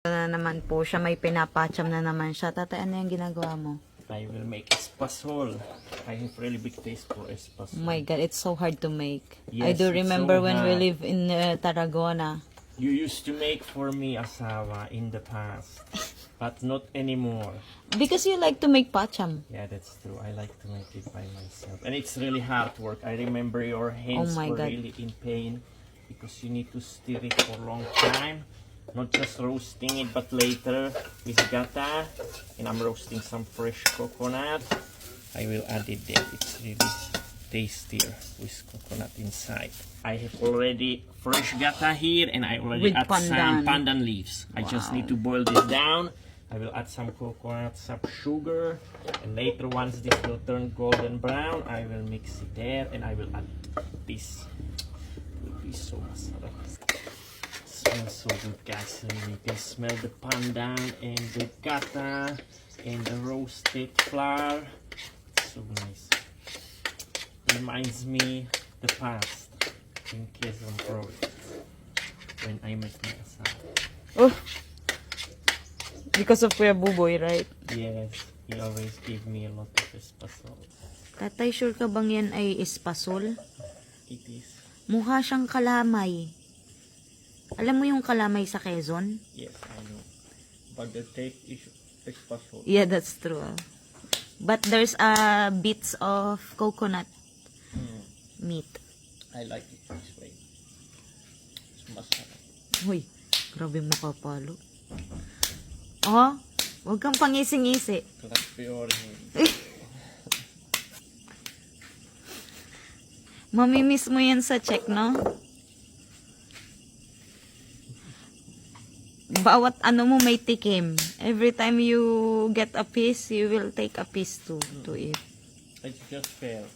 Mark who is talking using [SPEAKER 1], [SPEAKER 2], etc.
[SPEAKER 1] Na naman po siya, may pinapacham na naman siya. Tatay, ano yung ginagawa mo?
[SPEAKER 2] I will make espasol. I have really big taste for espasol.
[SPEAKER 1] Oh my God, it's so hard to make. I
[SPEAKER 2] Yes,
[SPEAKER 1] do
[SPEAKER 2] it's
[SPEAKER 1] remember
[SPEAKER 2] so
[SPEAKER 1] when we
[SPEAKER 2] hard.
[SPEAKER 1] live in Tarragona.
[SPEAKER 2] You used to make for me asawa in the past, but not anymore.
[SPEAKER 1] Because you like to make pacham.
[SPEAKER 2] Yeah, that's true. I like to make it by myself. And it's really hard work. I remember your hands
[SPEAKER 1] Oh my
[SPEAKER 2] were
[SPEAKER 1] God.
[SPEAKER 2] really in pain because you need to stir it for a long time. Not just roasting it, but later with gata. And I'm roasting some fresh coconut. I will add it there. It's really tastier with coconut inside. I have already fresh gata here, and I already
[SPEAKER 1] With
[SPEAKER 2] add
[SPEAKER 1] pandan.
[SPEAKER 2] some pandan leaves. I just need to boil this down. I will add some coconut, some sugar, and later once this will turn golden brown, I will mix it there, and I will add this. It will be so masarap. Smells so good, guys. You can smell the pandan and the gata and the roasted flour. It's so nice. Reminds me the past in Quezon Province when I met my asawa.
[SPEAKER 1] Oh, because of Kuya Buboy, right?
[SPEAKER 2] Yes, he always give me a lot of espasol.
[SPEAKER 1] Tatay, sure ka bang yan ay espasol?
[SPEAKER 2] It is.
[SPEAKER 1] Mukha siyang kalamay. Alam mo yung kalamay sa Quezon?
[SPEAKER 2] Yes, I know. But the taste is espasol.
[SPEAKER 1] Yeah, that's true. But there's bits of coconut meat.
[SPEAKER 2] I like it this way. It's masarap.
[SPEAKER 1] Uy, grabe makapalo. Oh, huwag kang pangising-isi.
[SPEAKER 2] Grabe orin.
[SPEAKER 1] Mamimiss mo yan sa check, no? Bawat ano mo may tikim. Every time you get a piece, you will take a piece to eat.
[SPEAKER 2] It's just fair.